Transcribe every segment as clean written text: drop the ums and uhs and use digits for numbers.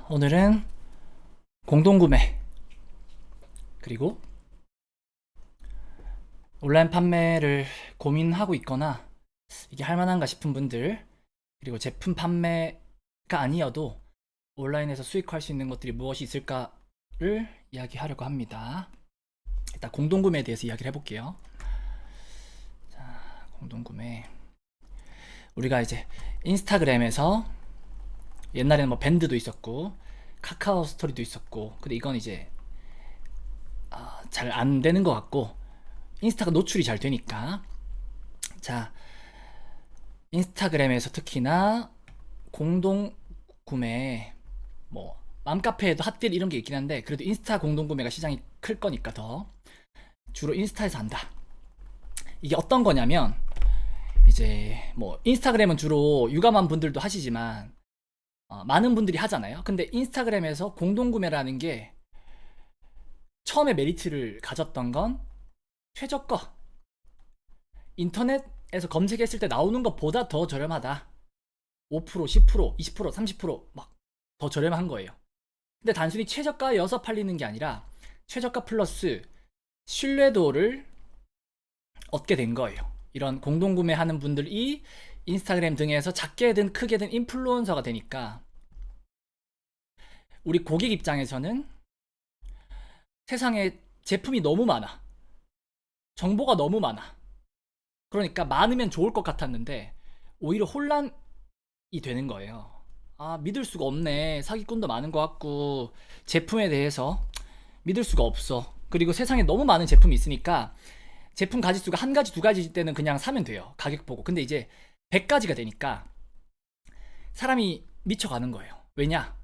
오늘은 공동구매 그리고 온라인 판매를 고민하고 있거나 이게 할만한가 싶은 분들, 그리고 제품 판매가 아니어도 온라인에서 수익할 수 있는 것들이 무엇이 있을까를 이야기하려고 합니다. 일단 공동구매에 대해서 이야기를 해볼게요. 자, 공동구매. 우리가 이제 인스타그램에서 옛날에는 뭐 밴드도 있었고 카카오 스토리도 있었고, 근데 이건 이제 잘 안 되는 것 같고, 인스타가 노출이 잘 되니까. 자, 인스타그램에서 특히나 공동 구매, 뭐 맘카페에도 핫딜 이런 게 있긴 한데, 그래도 인스타 공동 구매가 시장이 클 거니까 더 주로 인스타에서 한다. 이게 어떤 거냐면, 이제 뭐 인스타그램은 주로 유감한 분들도 하시지만 많은 분들이 하잖아요. 근데 인스타그램에서 공동 구매라는 게 처음에 메리트를 가졌던 건 최저가, 인터넷에서 검색했을 때 나오는 것보다 더 저렴하다. 5%, 10%, 20%, 30%막 더 저렴한 거예요. 근데 단순히 최저가여서 팔리는 게 아니라 최저가 플러스 신뢰도를 얻게 된 거예요. 이런 공동구매하는 분들이 인스타그램 등에서 작게든 크게든 인플루언서가 되니까, 우리 고객 입장에서는 세상에 제품이 너무 많아, 정보가 너무 많아, 그러니까 많으면 좋을 것 같았는데 오히려 혼란이 되는 거예요. 믿을 수가 없네, 사기꾼도 많은 것 같고 제품에 대해서 믿을 수가 없어. 그리고 세상에 너무 많은 제품이 있으니까 제품 가짓수가 한 가지 두 가지일 때는 그냥 사면 돼요, 가격 보고. 근데 이제 100가지가 되니까 사람이 미쳐가는 거예요. 왜냐,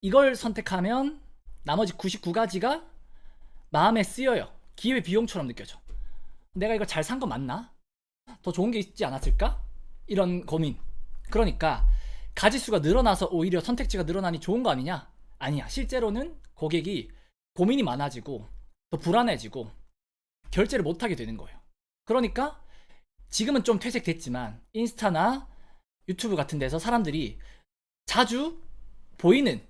이걸 선택하면 나머지 99가지가 마음에 쓰여요. 기회비용처럼 느껴져. 내가 이걸 잘 산 거 맞나? 더 좋은 게 있지 않았을까? 이런 고민. 그러니까 가짓수가 늘어나서 오히려 선택지가 늘어나니 좋은 거 아니냐? 아니야. 실제로는 고객이 고민이 많아지고 더 불안해지고 결제를 못하게 되는 거예요. 그러니까 지금은 좀 퇴색됐지만 인스타나 유튜브 같은 데서 사람들이 자주 보이는,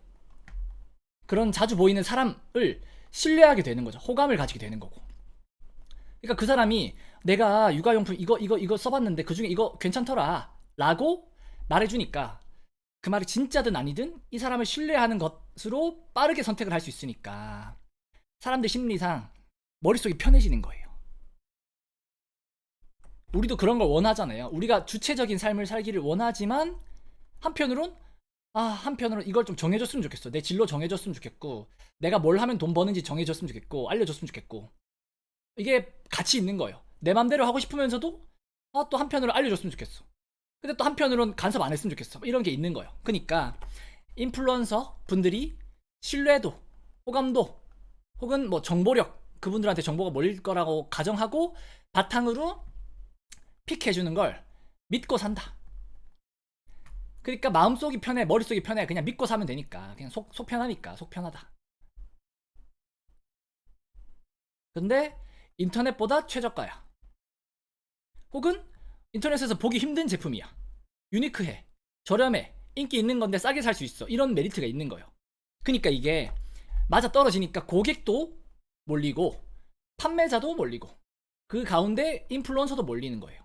그런 자주 보이는 사람을 신뢰하게 되는 거죠. 호감을 가지게 되는 거고. 그러니까 그 사람이 내가 육아용품 이거 써봤는데 그중에 이거 괜찮더라 라고 말해주니까, 그 말이 진짜든 아니든 이 사람을 신뢰하는 것으로 빠르게 선택을 할 수 있으니까 사람들 심리상 머릿속이 편해지는 거예요. 우리도 그런 걸 원하잖아요. 우리가 주체적인 삶을 살기를 원하지만 한편으론 이걸 좀 정해줬으면 좋겠어. 내 진로 정해줬으면 좋겠고, 내가 뭘 하면 돈 버는지 정해줬으면 좋겠고, 알려줬으면 좋겠고, 이게 같이 있는 거예요. 내 맘대로 하고 싶으면서도 또 한편으로 알려줬으면 좋겠어. 근데 또 한편으로는 간섭 안 했으면 좋겠어. 이런 게 있는 거예요. 그러니까 인플루언서 분들이 신뢰도, 호감도, 혹은 뭐 정보력, 그분들한테 정보가 몰릴 거라고 가정하고 바탕으로 픽해주는 걸 믿고 산다. 그러니까 마음속이 편해, 머릿속이 편해. 그냥 믿고 사면 되니까. 그냥 속 편하니까. 속 편하다. 근데 인터넷보다 최저가야. 혹은 인터넷에서 보기 힘든 제품이야. 유니크해, 저렴해, 인기 있는 건데 싸게 살 수 있어. 이런 메리트가 있는 거예요. 그러니까 이게 맞아 떨어지니까 고객도 몰리고 판매자도 몰리고 그 가운데 인플루언서도 몰리는 거예요.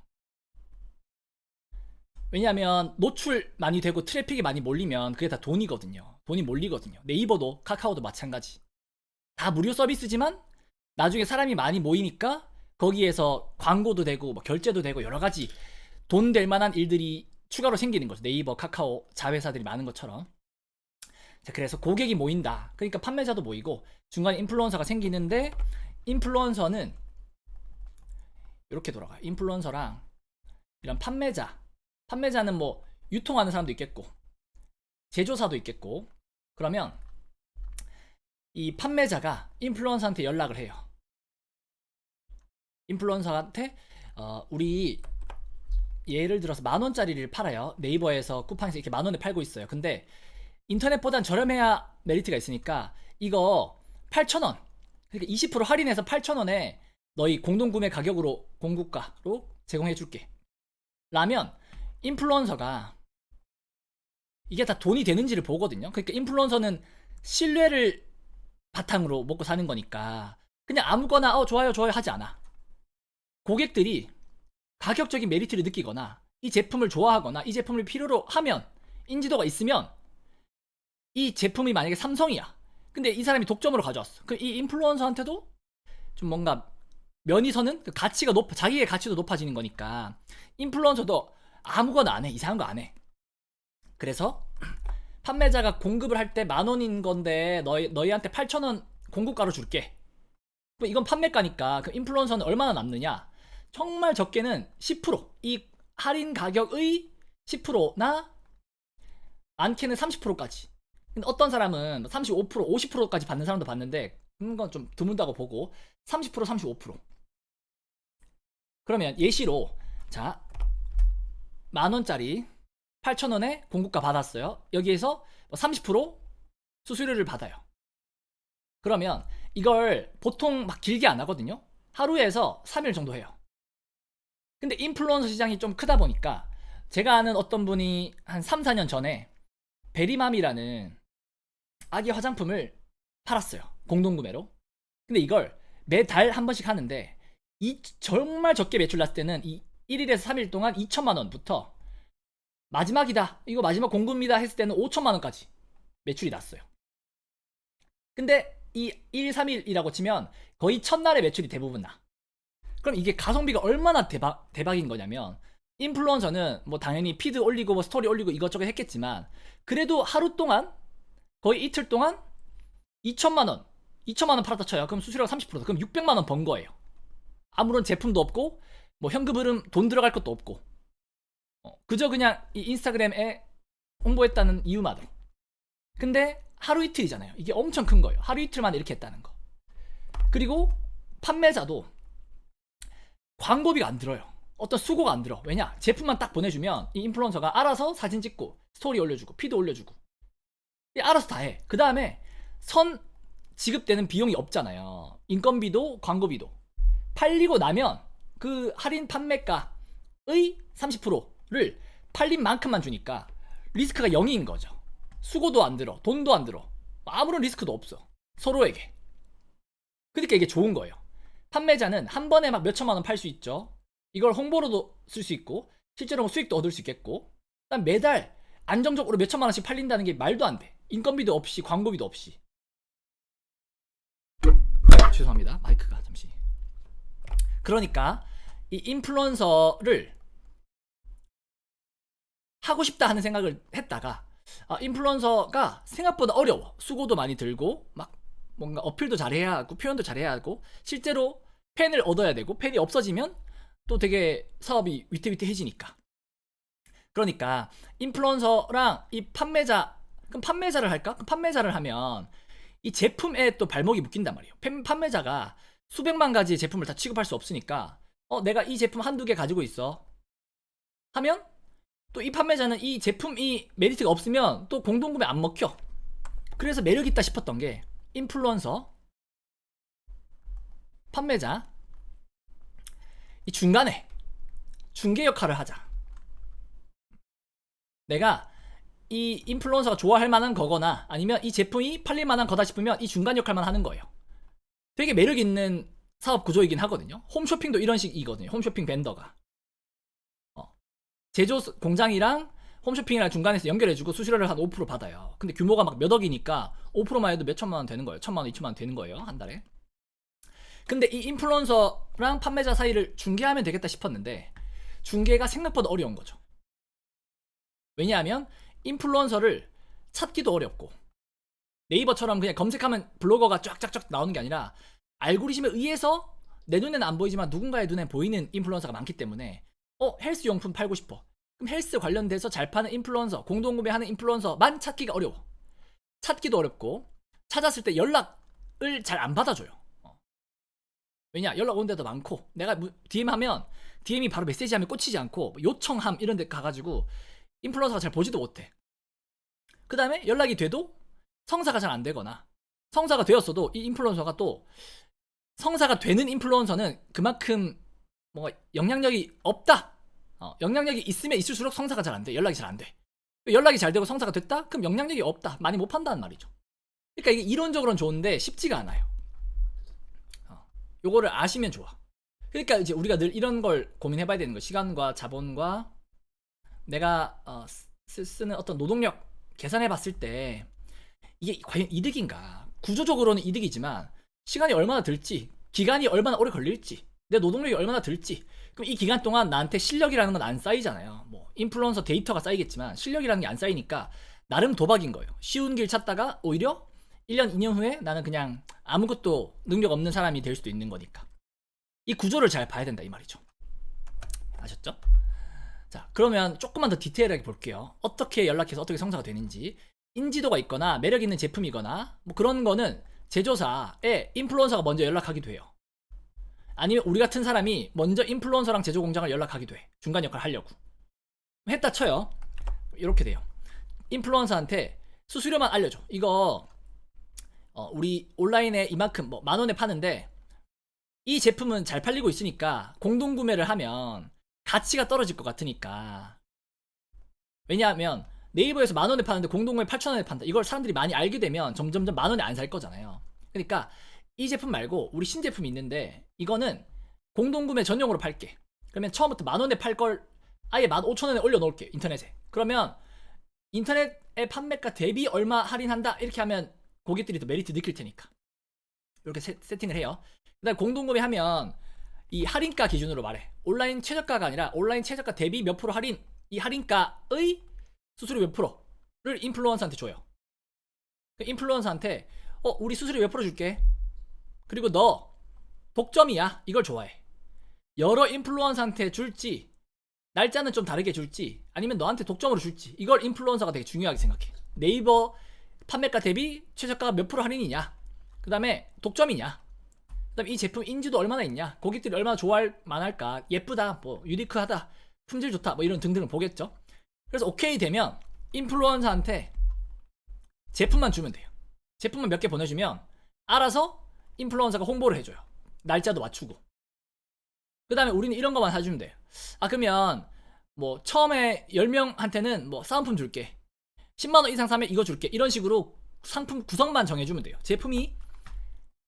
왜냐하면 노출 많이 되고 트래픽이 많이 몰리면 그게 다 돈이거든요. 돈이 몰리거든요. 네이버도 카카오도 마찬가지. 다 무료 서비스지만 나중에 사람이 많이 모이니까 거기에서 광고도 되고 뭐 결제도 되고 여러 가지 돈 될 만한 일들이 추가로 생기는 거죠. 네이버, 카카오 자회사들이 많은 것처럼. 자, 그래서 고객이 모인다. 그러니까 판매자도 모이고 중간에 인플루언서가 생기는데, 인플루언서는 이렇게 돌아가요. 인플루언서랑 이런 판매자는 뭐 유통하는 사람도 있겠고 제조사도 있겠고, 그러면 이 판매자가 인플루언서한테 연락을 해요. 인플루언서한테 우리 예를 들어서 10,000원짜리를 팔아요. 네이버에서 쿠팡에서 이렇게 10,000원에 팔고 있어요. 근데 인터넷보단 저렴해야 메리트가 있으니까 이거 8,000원, 그러니까 20% 할인해서 8,000원에 너희 공동구매 가격으로 공급가로 제공해 줄게 라면, 인플루언서가 이게 다 돈이 되는지를 보거든요. 그러니까 인플루언서는 신뢰를 바탕으로 먹고 사는 거니까 그냥 아무거나 좋아요 좋아요 하지 않아. 고객들이 가격적인 메리트를 느끼거나 이 제품을 좋아하거나 이 제품을 필요로 하면, 인지도가 있으면, 이 제품이 만약에 삼성이야. 근데 이 사람이 독점으로 가져왔어. 그럼 이 인플루언서한테도 좀 뭔가 면이 서는 그 가치가 자기의 가치도 높아지는 거니까 인플루언서도 아무거나 안 해. 이상한 거 안 해. 그래서 판매자가 공급을 할 때 10,000원인 건데 너희한테 8,000원 공급가로 줄게. 뭐 이건 판매가니까. 그 인플루언서는 얼마나 남느냐? 정말 적게는 10%, 이 할인 가격의 10%나 많게는 30%까지. 근데 어떤 사람은 35%, 50%까지 받는 사람도 봤는데 그건 좀 드문다고 보고 30%, 35%. 그러면 예시로 자 10,000원짜리 8,000원에 공급가 받았어요. 여기에서 30% 수수료를 받아요. 그러면 이걸 보통 막 길게 안 하거든요. 하루에서 3일 정도 해요. 근데 인플루언서 시장이 좀 크다 보니까 제가 아는 어떤 분이 한 3, 4년 전에 베리맘이라는 아기 화장품을 팔았어요. 공동구매로. 근데 이걸 매달 한 번씩 하는데 정말 적게 매출 났을 때는 이 1일에서 3일 동안 2천만 원부터 마지막이다, 이거 마지막 공급입니다 했을 때는 5천만 원까지 매출이 났어요. 근데 이 1, 3일이라고 치면 거의 첫날에 매출이 대부분 나. 그럼 이게 가성비가 얼마나 대박인 거냐면, 인플루언서는 뭐 당연히 피드 올리고 뭐 스토리 올리고 이것저것 했겠지만 그래도 하루 동안, 거의 이틀 동안 2천만 원 팔았다 쳐요. 그럼 수수료가 30%, 그럼 600만 원 번 거예요. 아무런 제품도 없고 뭐 현금 흐름 돈 들어갈 것도 없고 그저 그냥 이 인스타그램에 홍보했다는 이유만으로. 근데 하루 이틀이잖아요. 이게 엄청 큰 거예요. 하루 이틀만 이렇게 했다는 거. 그리고 판매자도 광고비가 안 들어요. 어떤 수고가 안 들어. 왜냐? 제품만 딱 보내주면 이 인플루언서가 알아서 사진 찍고 스토리 올려주고 피드 올려주고 알아서 다 해. 그 다음에 지급되는 비용이 없잖아요. 인건비도 광고비도. 팔리고 나면 그 할인 판매가의 30%를 팔린 만큼만 주니까 리스크가 0인 거죠. 수고도 안 들어, 돈도 안 들어, 아무런 리스크도 없어, 서로에게. 그러니까 이게 좋은 거예요. 판매자는 한 번에 막 몇천만 원 팔 수 있죠. 이걸 홍보로도 쓸 수 있고 실제로 수익도 얻을 수 있겠고, 그다음 매달 안정적으로 몇천만 원씩 팔린다는 게 말도 안 돼. 인건비도 없이 광고비도 없이. 죄송합니다, 마이크가 잠시. 그러니까 이 인플루언서를 하고 싶다 하는 생각을 했다가 인플루언서가 생각보다 어려워. 수고도 많이 들고 막 뭔가 어필도 잘해야 하고 표현도 잘해야 하고 실제로 팬을 얻어야 되고, 팬이 없어지면 또 되게 사업이 위태위태해지니까. 그러니까 인플루언서랑 이 판매자, 그럼 판매자를 할까? 그럼 판매자를 하면 이 제품에 또 발목이 묶인단 말이에요. 판매자가 수백만 가지의 제품을 다 취급할 수 없으니까 내가 이 제품 한두 개 가지고 있어 하면 또 이 판매자는 이 제품이 메리트가 없으면 또 공동구매 안 먹혀. 그래서 매력있다 싶었던 게 인플루언서, 판매자, 이 중간에 중개 역할을 하자. 내가 이 인플루언서가 좋아할 만한 거거나 아니면 이 제품이 팔릴 만한 거다 싶으면 이 중간 역할만 하는 거예요. 되게 매력있는 사업 구조이긴 하거든요. 홈쇼핑도 이런 식이거든요. 홈쇼핑 벤더가 제조 공장이랑 홈쇼핑이랑 중간에서 연결해주고 수수료를 한 5% 받아요. 근데 규모가 막 몇 억이니까 5%만 해도 몇 천만 원 되는 거예요. 1,000만 원, 2천만 원 되는 거예요, 한 달에. 근데 이 인플루언서랑 판매자 사이를 중개하면 되겠다 싶었는데 중개가 생각보다 어려운 거죠. 왜냐하면 인플루언서를 찾기도 어렵고, 네이버처럼 그냥 검색하면 블로거가 쫙쫙쫙 나오는 게 아니라 알고리즘에 의해서 내 눈에는 안 보이지만 누군가의 눈에 보이는 인플루언서가 많기 때문에 헬스 용품 팔고 싶어. 그럼 헬스 관련돼서 잘 파는 인플루언서, 공동구매하는 인플루언서만 찾기가 어려워. 찾기도 어렵고 찾았을 때 연락을 잘 안 받아줘요. 왜냐? 연락 오는 데도 많고 내가 DM하면 DM이 바로 메시지하면 꽂히지 않고 요청함 이런 데 가가지고 인플루언서가 잘 보지도 못해. 그 다음에 연락이 돼도 성사가 잘 안 되거나, 성사가 되었어도 이 인플루언서가 또 성사가 되는 인플루언서는 그만큼 뭔가 영향력이 없다. 영향력이 있으면 있을수록 성사가 잘 안 돼. 연락이 잘 안 돼. 연락이 잘 되고 성사가 됐다? 그럼 영향력이 없다. 많이 못 판다는 말이죠. 그러니까 이게 이론적으로는 좋은데 쉽지가 않아요. 요거를 아시면 좋아. 그러니까 이제 우리가 늘 이런 걸 고민해봐야 되는 거. 시간과 자본과 내가 쓰는 어떤 노동력 계산해봤을 때 이게 과연 이득인가? 구조적으로는 이득이지만 시간이 얼마나 들지, 기간이 얼마나 오래 걸릴지, 내 노동력이 얼마나 들지. 그럼 이 기간 동안 나한테 실력이라는 건 안 쌓이잖아요. 뭐 인플루언서 데이터가 쌓이겠지만 실력이라는 게 안 쌓이니까 나름 도박인 거예요. 쉬운 길 찾다가 오히려 1년, 2년 후에 나는 그냥 아무것도 능력 없는 사람이 될 수도 있는 거니까. 이 구조를 잘 봐야 된다 이 말이죠. 아셨죠? 자, 그러면 조금만 더 디테일하게 볼게요. 어떻게 연락해서 어떻게 성사가 되는지. 인지도가 있거나 매력 있는 제품이거나 뭐 그런 거는 제조사에 인플루언서가 먼저 연락하기도 해요. 아니면 우리 같은 사람이 먼저 인플루언서랑 제조 공장을 연락하기도 해. 중간 역할을 하려고. 했다 쳐요. 이렇게 돼요. 인플루언서한테 수수료만 알려줘. 이거 우리 온라인에 이만큼 뭐 10,000원에 파는데 이 제품은 잘 팔리고 있으니까 공동구매를 하면 가치가 떨어질 것 같으니까. 왜냐하면 네이버에서 10,000원에 파는데 공동구매 8,000원에 판다. 이걸 사람들이 많이 알게 되면 점점점 10,000원에 안 살 거잖아요. 그러니까 이 제품 말고 우리 신제품이 있는데 이거는 공동구매 전용으로 팔게. 그러면 처음부터 10,000원에 팔 걸 아예 15,000원에 올려놓을게. 인터넷에. 그러면 인터넷의 판매가 대비 얼마 할인한다 이렇게 하면 고객들이 더 메리트 느낄 테니까 이렇게 세팅을 해요. 그 다음에 공동구매하면 이 할인가 기준으로 말해. 온라인 최저가가 아니라 온라인 최저가 대비 몇 프로 할인, 이 할인가의 수수료 몇 프로를 인플루언서한테 줘요. 그 인플루언서한테 우리 수수료 몇 프로 줄게. 그리고 너 독점이야. 이걸 좋아해. 여러 인플루언서한테 줄지, 날짜는 좀 다르게 줄지, 아니면 너한테 독점으로 줄지, 이걸 인플루언서가 되게 중요하게 생각해. 네이버 판매가 대비 최저가가 몇 프로 할인이냐, 그 다음에 독점이냐, 그 다음에 이 제품 인지도 얼마나 있냐, 고객들이 얼마나 좋아할 만할까, 예쁘다, 뭐 유니크하다, 품질 좋다, 뭐 이런 등등을 보겠죠. 그래서 오케이 되면 인플루언서한테 제품만 주면 돼요. 제품만 몇 개 보내주면 알아서 인플루언서가 홍보를 해줘요. 날짜도 맞추고. 그 다음에 우리는 이런 것만 사주면 돼요. 그러면 뭐 처음에 10명한테는 뭐 사은품 줄게, 10만원 이상 사면 이거 줄게, 이런 식으로 상품 구성만 정해주면 돼요. 제품이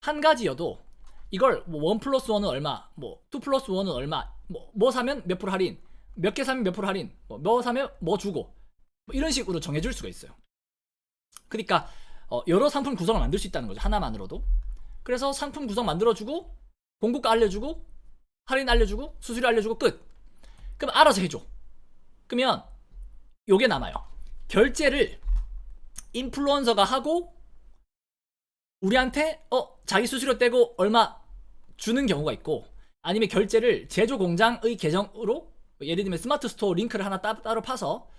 한 가지여도 이걸 뭐 1+1은 얼마, 뭐 2+1은 얼마, 뭐 사면 몇 프로 할인, 몇 개 사면 몇 프로 할인, 뭐 사면 뭐 주고, 뭐 이런 식으로 정해줄 수가 있어요. 그러니까 여러 상품 구성을 만들 수 있다는 거죠. 하나만으로도. 그래서 상품 구성 만들어주고, 공급가 알려주고, 할인 알려주고, 수수료 알려주고, 끝. 그럼 알아서 해줘. 그러면 요게 남아요. 결제를 인플루언서가 하고 우리한테 자기 수수료 떼고 얼마 주는 경우가 있고, 아니면 결제를 제조 공장의 계정으로, 예를 들면 스마트 스토어 링크를 하나 따로 파서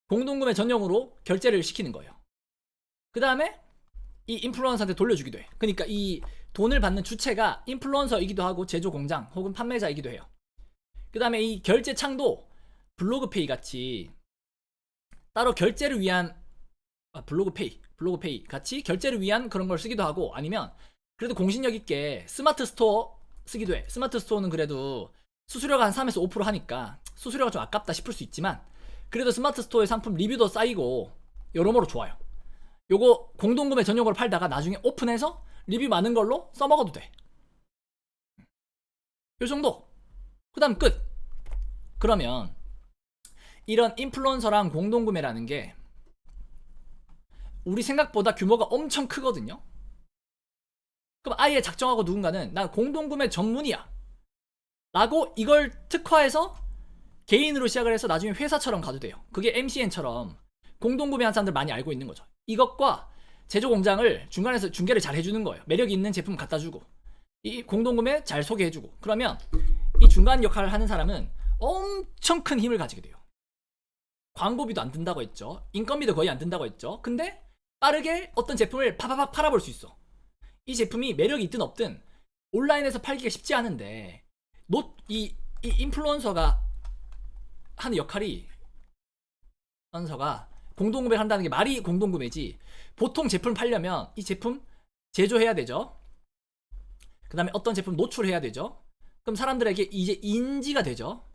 공동구매 전용으로 결제를 시키는 거예요. 그 다음에 이 인플루언서한테 돌려주기도 해. 그러니까 이 돈을 받는 주체가 인플루언서이기도 하고 제조 공장 혹은 판매자이기도 해요. 그 다음에 이 결제 창도 블로그페이 같이 따로 결제를 위한 블로그페이 같이 결제를 위한 그런 걸 쓰기도 하고, 아니면 그래도 공신력 있게 스마트 스토어 쓰기도 해. 스마트 스토어는 그래도 수수료가 한 3에서 5% 하니까 수수료가 좀 아깝다 싶을 수 있지만 그래도 스마트 스토어의 상품 리뷰도 쌓이고 여러모로 좋아요. 요거 공동구매 전용으로 팔다가 나중에 오픈해서 리뷰 많은 걸로 써먹어도 돼. 요 정도. 그 다음 끝. 그러면 이런 인플루언서랑 공동구매라는 게 우리 생각보다 규모가 엄청 크거든요. 그럼 아예 작정하고 누군가는 난 공동구매 전문이야 라고 이걸 특화해서 개인으로 시작을 해서 나중에 회사처럼 가도 돼요. 그게 MCN처럼 공동구매한 사람들 많이 알고 있는 거죠. 이것과 제조 공장을 중간에서 중개를 잘 해주는 거예요. 매력 있는 제품 갖다 주고 이 공동구매 잘 소개해주고, 그러면 이 중간 역할을 하는 사람은 엄청 큰 힘을 가지게 돼요. 광고비도 안 든다고 했죠. 인건비도 거의 안 든다고 했죠. 근데 빠르게 어떤 제품을 파파팍 팔아볼 수 있어. 이 제품이 매력이 있든 없든 온라인에서 팔기가 쉽지 않은데 이 인플루언서가 하는 역할이, 공동구매를 한다는 게 말이 공동구매지, 보통 제품 팔려면 이 제품 제조해야 되죠. 그 다음에 어떤 제품 노출해야 되죠. 그럼 사람들에게 이제 인지가 되죠.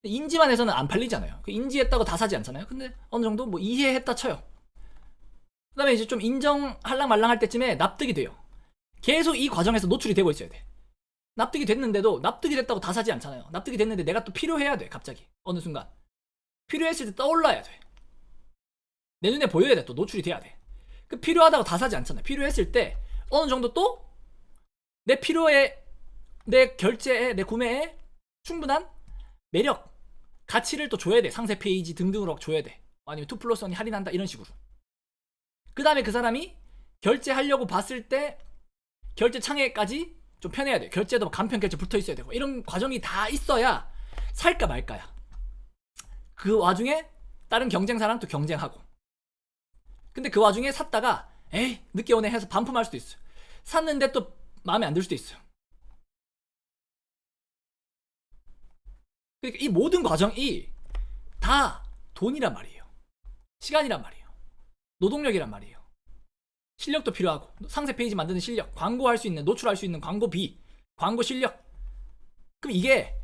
인지만 해서는 안 팔리잖아요. 인지했다고 다 사지 않잖아요. 근데 어느 정도 뭐 이해했다 쳐요. 그 다음에 이제 좀 인정할랑 말랑 할 때쯤에 납득이 돼요. 계속 이 과정에서 노출이 되고 있어야 돼. 납득이 됐는데도 납득이 됐다고 다 사지 않잖아요. 납득이 됐는데 내가 또 필요해야 돼. 갑자기 어느 순간 필요했을 때 떠올라야 돼. 내 눈에 보여야 돼. 또 노출이 돼야 돼. 그 필요하다고 다 사지 않잖아요. 필요했을 때 어느 정도 또 내 필요에, 내 결제에, 내 구매에 충분한 매력, 가치를 또 줘야 돼. 상세 페이지 등등으로 줘야 돼. 아니면 2+1이 할인한다 이런 식으로. 그 다음에 그 사람이 결제하려고 봤을 때 결제 창에까지 좀 편해야 돼. 결제도 간편 결제 붙어 있어야 되고 이런 과정이 다 있어야 살까 말까야. 그 와중에 다른 경쟁사랑 또 경쟁하고. 근데 그 와중에 샀다가 에이 늦게 오네 해서 반품할 수도 있어요. 샀는데 또 마음에 안 들 수도 있어요. 그러니까 이 모든 과정이 다 돈이란 말이에요. 시간이란 말이에요. 노동력이란 말이에요. 실력도 필요하고 상세 페이지 만드는 실력, 광고할 수 있는, 노출할 수 있는 광고비, 광고 실력. 그럼 이게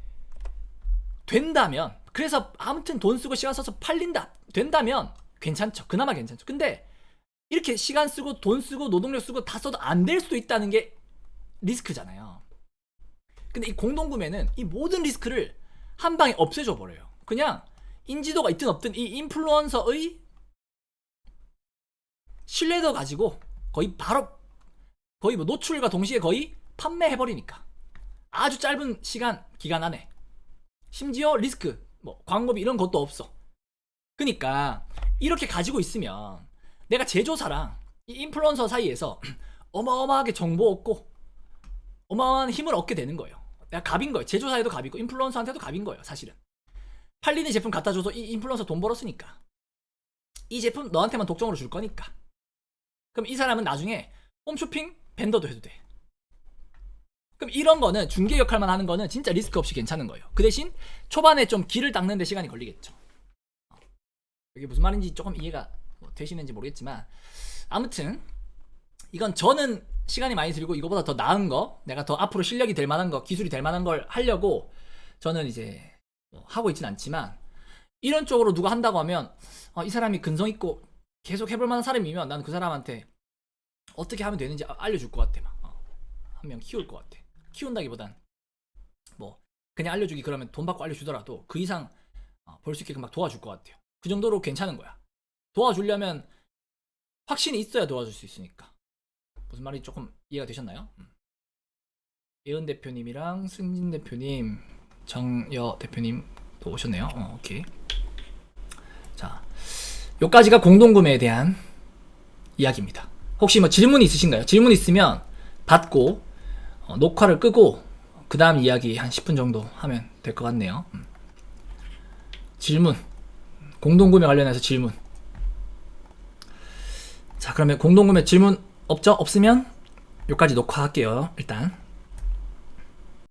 된다면, 그래서 아무튼 돈 쓰고 시간 써서 팔린다 된다면 괜찮죠. 그나마 괜찮죠. 근데 이렇게 시간 쓰고 돈 쓰고 노동력 쓰고 다 써도 안 될 수도 있다는 게 리스크잖아요. 근데 이 공동구매는 이 모든 리스크를 한 방에 없애줘 버려요. 그냥 인지도가 있든 없든 이 인플루언서의 신뢰도 가지고 거의 바로 거의 뭐 노출과 동시에 거의 판매해버리니까. 아주 짧은 기간 안에. 심지어 리스크, 뭐 광고비 이런 것도 없어. 그러니까 이렇게 가지고 있으면 내가 제조사랑 이 인플루언서 사이에서 어마어마하게 정보 얻고 어마어마한 힘을 얻게 되는 거예요. 내가 갑인 거예요. 제조사에도 갑이고 인플루언서한테도 갑인 거예요. 사실은 팔리는 제품 갖다 줘서 이 인플루언서 돈 벌었으니까 이 제품 너한테만 독점으로 줄 거니까. 그럼 이 사람은 나중에 홈쇼핑 벤더도 해도 돼. 그럼 이런 거는 중개 역할만 하는 거는 진짜 리스크 없이 괜찮은 거예요. 그 대신 초반에 좀 길을 닦는 데 시간이 걸리겠죠. 이게 무슨 말인지 조금 이해가 되시는지 모르겠지만 아무튼 이건 저는 시간이 많이 들고 이거보다 더 나은 거, 내가 더 앞으로 실력이 될 만한 거, 기술이 될 만한 걸 하려고 저는 이제 하고 있진 않지만 이런 쪽으로 누가 한다고 하면 이 사람이 근성 있고 계속 해볼 만한 사람이면 난 그 사람한테 어떻게 하면 되는지 알려줄 것 같아. 한 명 키울 것 같아. 키운다기보단 뭐 그냥 알려주기, 그러면 돈 받고 알려주더라도 그 이상 볼 수 있게끔 막 도와줄 것 같아요. 그 정도로 괜찮은 거야. 도와주려면 확신이 있어야 도와줄 수 있으니까. 무슨 말이 조금 이해가 되셨나요? 예은 대표님이랑 승진 대표님, 정여 대표님도 오셨네요. 오케이. 자, 요까지가 공동구매에 대한 이야기입니다. 혹시 뭐 질문 있으신가요? 질문 있으면 받고 녹화를 끄고 그 다음 이야기 한 10분 정도 하면 될 것 같네요. 질문, 공동구매 관련해서 질문. 자, 그러면 공동구매 질문 없죠? 없으면 요까지 녹화할게요. 일단